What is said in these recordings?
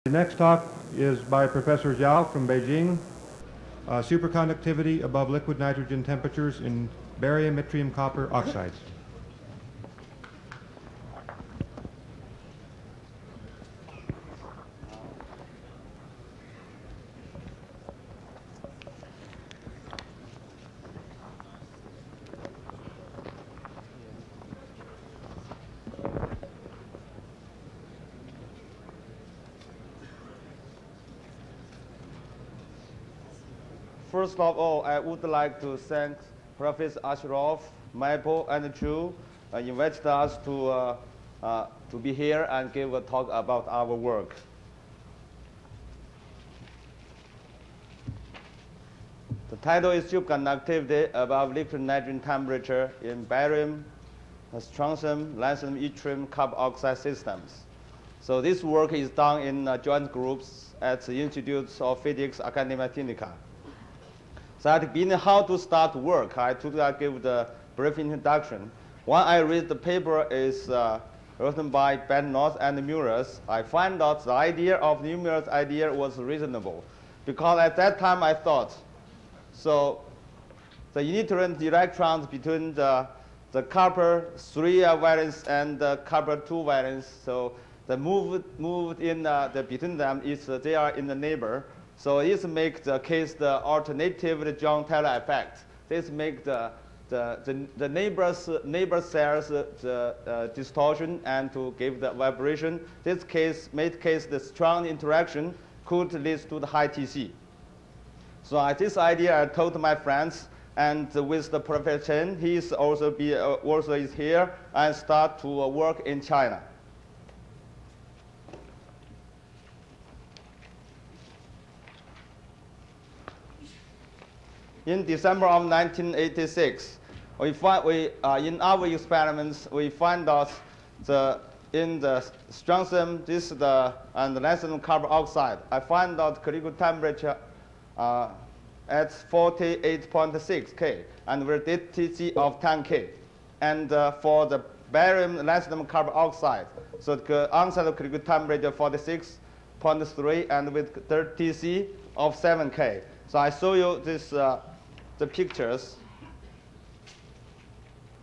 The next talk is by Professor Zhao from Beijing, superconductivity above liquid nitrogen temperatures in barium yttrium copper oxides. First of all, I would like to thank Professor Ashraf, Maple, and Zhao invited us to be here and give a talk about our work. The title is Superconductivity above liquid nitrogen temperature in barium, strontium, lanthanum, yttrium, copper oxide systems. So this work is done in joint groups at the Institute of Physics, Academia Technica. So at the beginning, how to start work, I took give the brief introduction. When I read the paper is written by Ben North and Muellers, I find out the idea of the Muellers' idea was reasonable. Because at that time I thought, so the unitary electrons between the copper 3 valence and the copper 2 valence, so the moved in between them is they are in the neighbor. So this makes the case the alternative John Taylor effect. This makes the neighbor cells the distortion and to give the vibration. This case made case the strong interaction could lead to the high TC. So this idea I told my friends, and with the Professor Chen, he is also is here and start to work in China. In December of 1986, in our experiments, we find out in the strontium, and the lanthanum carbon oxide, I find out critical temperature at 48.6 K and with TC of 10 K. And for the barium lanthanum carbon oxide, so the onset critical temperature 46.3 and with TC of 7 K. So I show you this the pictures.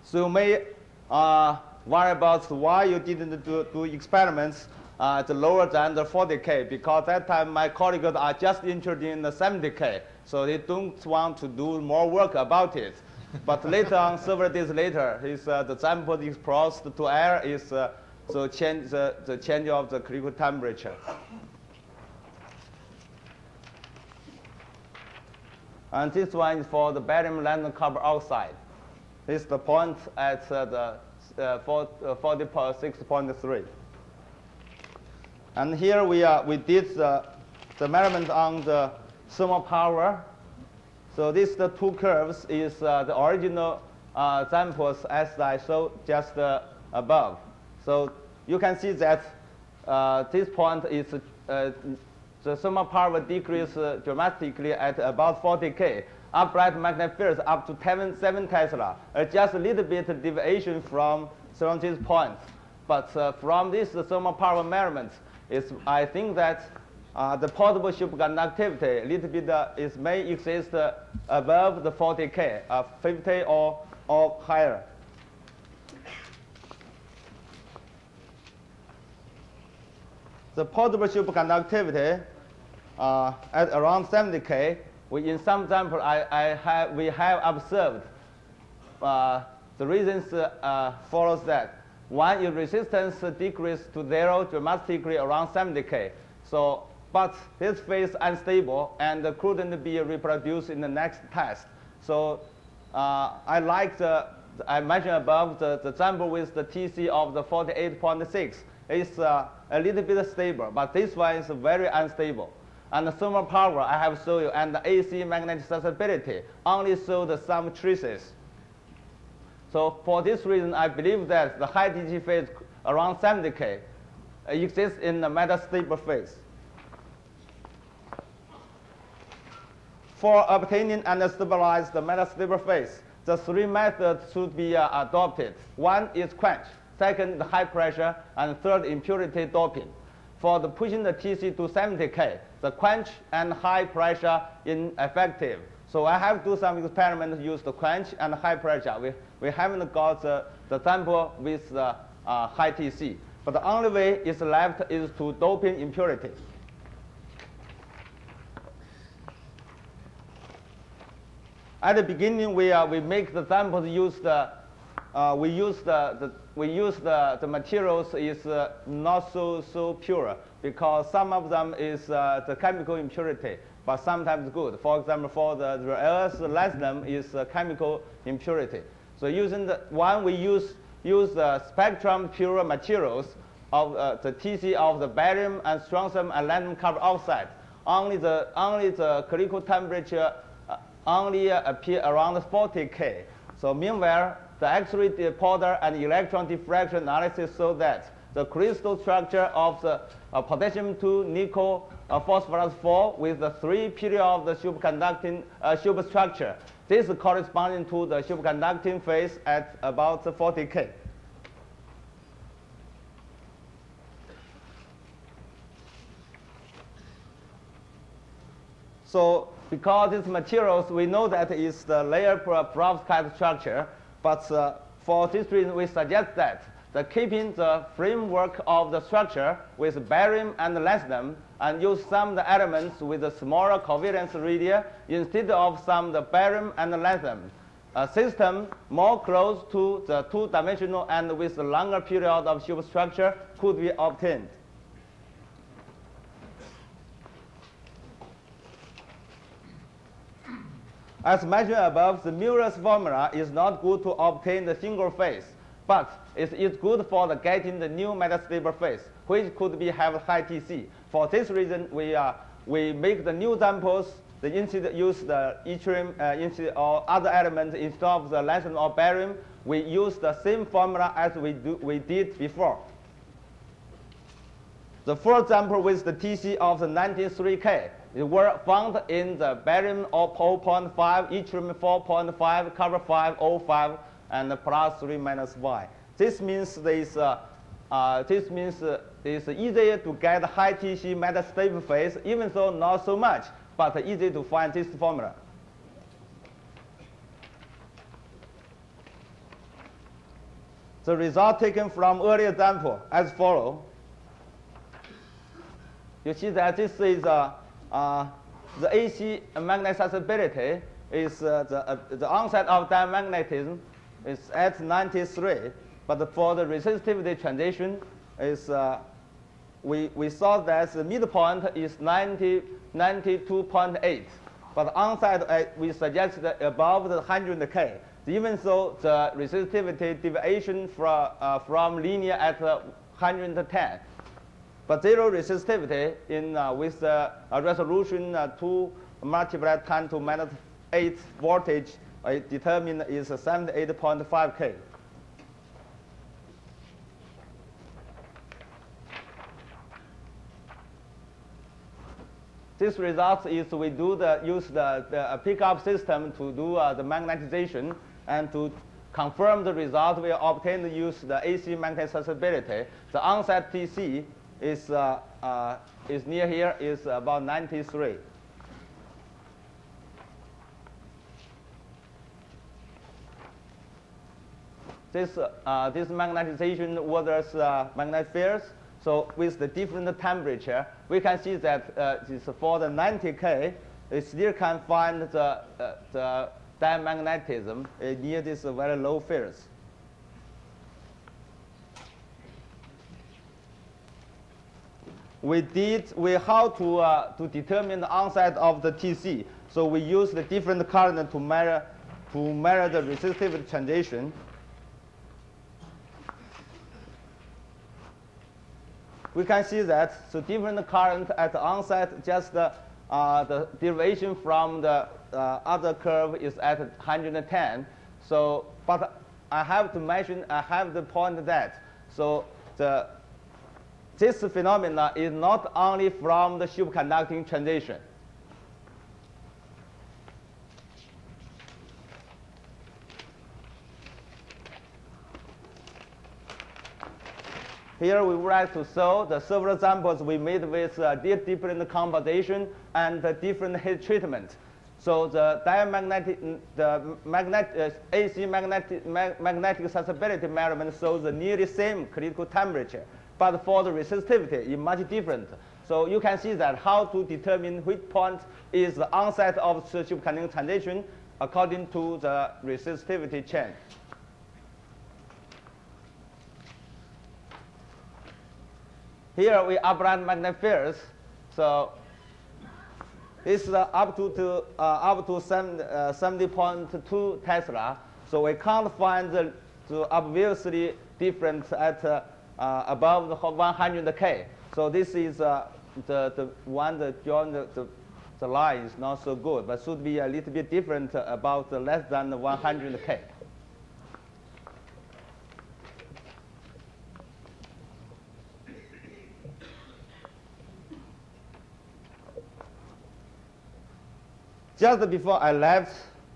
So you may worry about why you didn't do experiments lower than the 40K, because that time my colleagues are just interested in the 70K, so they don't want to do more work about it. But later on, several days later, the sample exposed to air is the change of the critical temperature. And this one is for the barium lanthanum carbon oxide. This is the point at 46.3. And here we did the measurement on the thermal power. So these the two curves is the original samples as I showed just above. So you can see that this point is the thermal power decrease dramatically at about 40K. Upright magnetic fields up to 7 Tesla. Just a little bit deviation from this point. But from this thermal power measurement, I think that the portable superconductivity a little bit may exist above the 40K, 50 or higher. The portable superconductivity at around 70K, in some sample we have observed the reasons follows that. One is resistance decreased to 0 dramatically around 70K. So, but this phase unstable and couldn't be reproduced in the next test. So I mentioned above the sample with the TC of the 48.6. It's a little bit stable, but this one is very unstable. And the thermal power I have shown you, and the AC magnetic susceptibility only showed some traces. So for this reason, I believe that the high TC phase around 70K exists in the metastable phase. For obtaining and stabilize the metastable phase, the three methods should be adopted. One is quench, second, the high pressure, and third, impurity doping. for the pushing the TC to 70K, the quench and high pressure ineffective. So I have to do some experiments use the quench and high pressure. We haven't got the sample with the high TC. But the only way is left is to doping impurity. At the beginning, we make the samples use the materials is not so pure because some of them is the chemical impurity, but sometimes good. For example, for the rare earth lanthanum is chemical impurity. So using we use the spectrum pure materials of the TC of the barium and strontium and lanthanum carbon oxide. Only the critical temperature only appear around 40K. So meanwhile, the X-ray powder and electron diffraction analysis show that the crystal structure of the potassium 2 nickel phosphorus 4 with the 3 period of the superconducting superstructure. This is corresponding to the superconducting phase at about 40K. So because these materials, we know that is the layer perovskite structure, but for this reason, we suggest that keeping the framework of the structure with barium and lanthanum and use some of the elements with a smaller covalence radii instead of some of the barium and lanthanum. A system more close to the two-dimensional and with a longer period of superstructure could be obtained. As mentioned above, the Mueller's formula is not good to obtain the single phase, but it is good for getting the new metastable phase, which could have high TC. For this reason, we make the new samples, use the yttrium or other elements instead of the lanthanum or barium. We use the same formula as we did before. The first sample with the TC of the 93K. They were found in the barium 0.5, yttrium 4.5, copper 5, O5, and plus 3 minus Y. This means it's easier to get high TC metastable phase, even though not so much, but easy to find this formula. The result taken from earlier sample as follows. You see that this is the AC magnetic susceptibility is the onset of diamagnetism is at 93, but for the resistivity transition is we saw that the midpoint is 92.8, but onset we suggest that above the 100K. Even so, the resistivity deviation from linear at 110. But zero resistivity with the resolution 2 multiplied 10 to minus 8 voltage determined is 78.5K. This result is we use the pickup system to do the magnetization and to confirm the result we obtained use the AC magnetic susceptibility. The onset TC is near here is about 93. This magnetization orders magnetic fields. So with the different temperature, we can see that for the 90K, it still can find the diamagnetism near these very low fields. How to determine the onset of the TC. So we use the different current to measure the resistivity transition. We can see that the different current at the onset, just the derivation from the other curve is at 110. So, but I have to point that this phenomena is not only from the superconducting transition. Here we would like to show the several samples we made with different composition and different heat treatment. So the AC magnetic susceptibility measurement shows the nearly same critical temperature, but for the resistivity, it's much different. So you can see that how to determine which point is the onset of the superconducting transition according to the resistivity change. Here we apply magnetic fields. So this is up to 70.2 Tesla. So we can't find the obviously difference at above the 100K. So this is the one that joined the line is not so good, but should be a little bit different about less than 100K. Just before I left,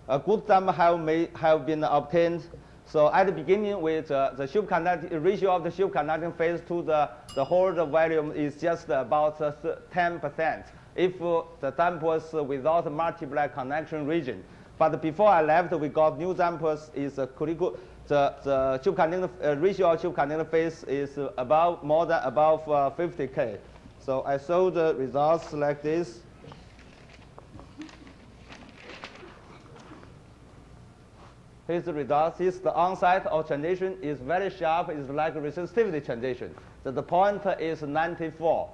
a good sample have been obtained. So at the beginning, with the superconducting ratio of the superconducting phase to the whole volume is just about 10%. If the samples without multiply connection region, but before I left, we got new samples. Is critical. The superconducting ratio of superconducting phase is more than above 50K. So I show the results like this. Here's the results. This the onset of transition is very sharp. It's like a resistivity transition. So the point is 94.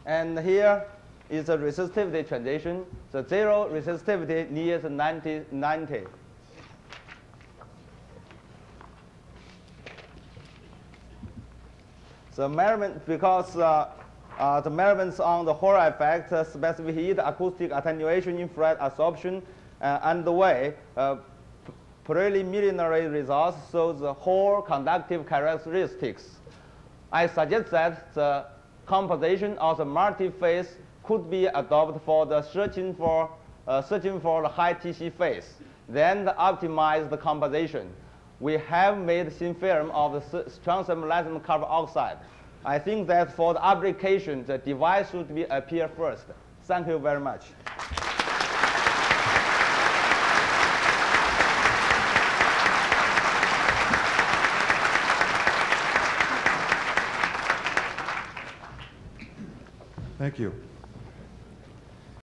And here is the resistivity transition. The zero resistivity near 90. The measurement, because the measurements on the Hall effect, specific heat, acoustic attenuation, infrared absorption, underway. Preliminary results show the Hall conductive characteristics. I suggest that the composition of the multi-phase could be adopted for the searching for the high TC phase. Then optimize the composition. We have made thin film of the strontium lithium carbon oxide. I think that for the application, the device should appear first. Thank you very much. Thank you.